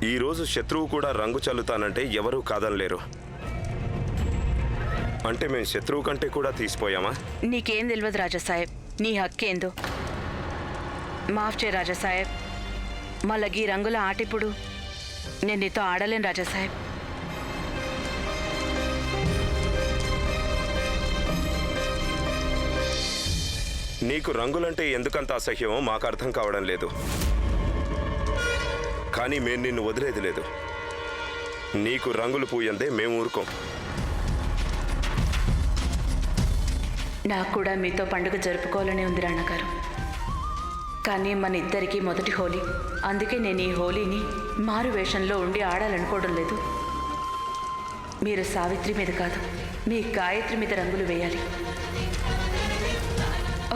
ఈరోజు శత్రువు కూడా రంగు చల్లుతానంటే ఎవరూ కాదనలేరు. అంటే మేము శత్రువు కంటే కూడా తీసిపోయామా? నీకేం తెలియదు రాజాసాహెబ్, నీ హక్కేందో. మాఫ్ చే రాజాసాహెబ్, మళ్ళీ ఈ రంగుల ఆటిప్పుడు నేను నీతో ఆడలేను రాజాసాహెబ్. నీకు రంగులంటే ఎందుకంత అసహ్యమో మాకు అర్థం కావడం లేదు. కానీ మేము నిన్ను వదిలేది లేదు. నీకు రంగులు పూయందే మేము ఊరుకోం. నాకు కూడా మీతో పండుగ జరుపుకోవాలని ఉంది రాణగారు. కానీ మన ఇద్దరికీ మొదటి హోలీ. అందుకే నేను ఈ హోలీని మారు వేషంలో ఉండి ఆడాలనుకోవడం లేదు. మీరు సావిత్రి మీద కాదు, మీ గాయత్రి మీద రంగులు వేయాలి.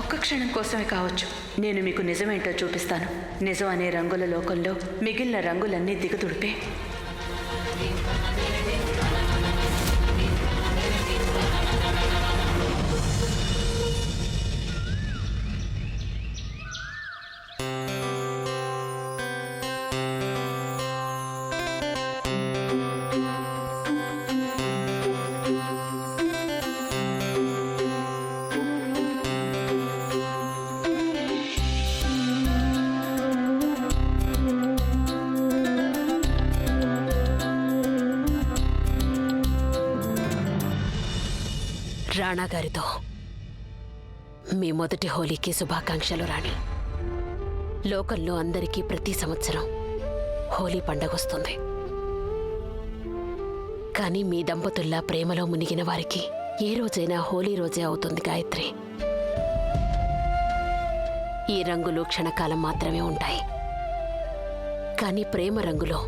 ఒక్క క్షణం కోసమే కావచ్చు, నేను మీకు నిజమేంటో చూపిస్తాను. నిజం అనే రంగుల లోకంలో మిగిలిన రంగులన్నీ దిగదుడిపే. రాణా గారితో మీ మొదటి హోలీకి శుభాకాంక్షలు రాణి. లోకల్లో అందరికీ ప్రతి సంవత్సరం హోలీ పండగ వస్తుంది. కానీ మీ దంపతుల్లా ప్రేమలో మునిగిన వారికి ఏ రోజైనా హోలీ రోజే అవుతుంది గాయత్రి. ఈ రంగులు క్షణకాలం మాత్రమే ఉంటాయి. కానీ ప్రేమ రంగులో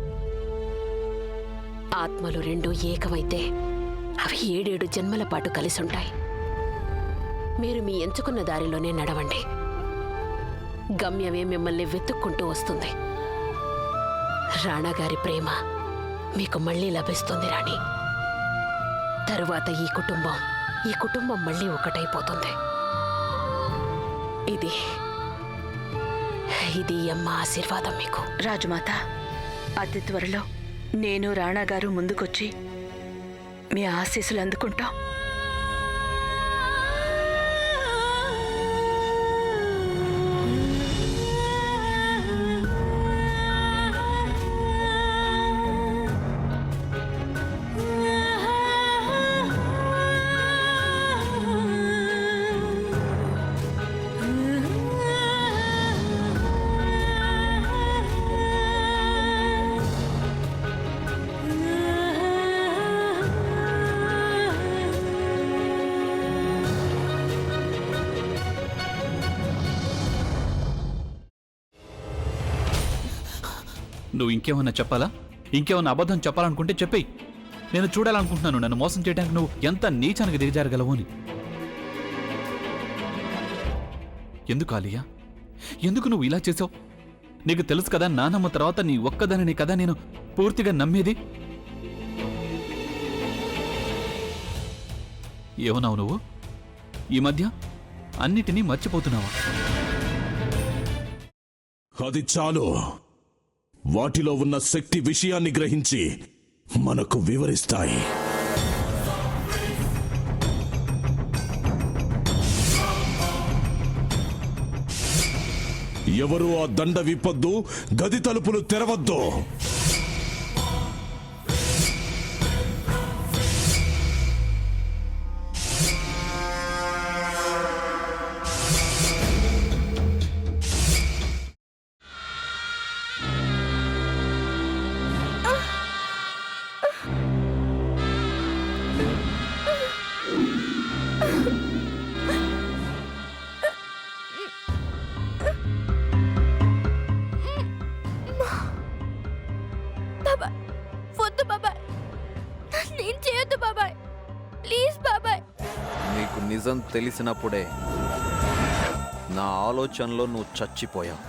ఆత్మలు రెండు ఏకమైతే అవి 7 జన్మల పాటు కలిసి ఉంటాయి. మీరు మీ ఎంచుకున్న దారిలోనే నడవండి. గమ్యమే మిమ్మల్ని వెతుక్కుంటూ వస్తుంది. రాణాగారి ప్రేమ మీకు మళ్ళీ లభిస్తుంది రాణి. తరువాత ఈ కుటుంబం మళ్ళీ ఒకటైపోతుంది. ఇది అమ్మ ఆశీర్వాదం మీకు. రాజమాత, అతి త్వరలో నేను రాణాగారు ముందుకొచ్చి మీ ఆశీస్సులు అందుకుంటాం. నువ్వు ఇంకేమన్నా చెప్పాలా? ఇంకేమన్నా అబద్ధం చెప్పాలనుకుంటే చెప్పేయి. నేను చూడాలనుకుంటున్నాను నన్ను మోసం చేయడానికి నువ్వు ఎంత నీచానికి దిగజారగలవు అని. ఎందుకు ఆలియా, ఎందుకు నువ్వు ఇలా చేసావు? నీకు తెలుసు కదా నానమ్మ తర్వాత నీ ఒక్కదానిని కదా నేను పూర్తిగా నమ్మేది. ఏమన్నావు నువ్వు? ఈ మధ్య అన్నిటినీ మర్చిపోతున్నావా? అది చాలు. వాటిలో ఉన్న శక్తి విషయాన్ని గ్రహించి మనకు వివరిస్తాయి. ఎవరూ ఆ దండ విప్పొద్దు, గది తలుపులు తెరవద్దు. నీకు నిజం తెలిసినప్పుడే నా ఆలోచనలో నువ్వు చచ్చిపోయావు.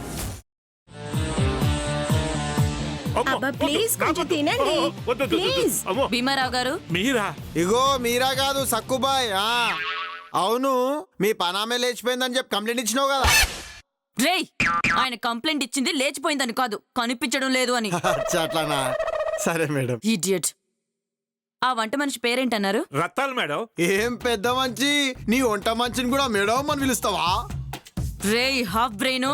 భీమారావు గారు, మీరా? ఇగో మీరా కాదు, సక్కుబాయ్. అవును, మీ పనామే లేచిపోయిందని చెప్పి కంప్లైంట్ ఇచ్చినావు కదా. రేయ్, ఆయన కంప్లైంట్ ఇచ్చింది లేచిపోయిందని కాదు, కనిపించడం లేదు అని. అట్లానా? సరే మేడం. ఇడియట్. ఆ వంట మనిషి పేరేంటన్నారు? రత్తాలు మేడం. ఏం పెద్ద మంచి, నీ వంట మంచిని కూడా మేడం అని పిలుస్తావా? రేయ్ హాఫ్ బ్రెయిన్,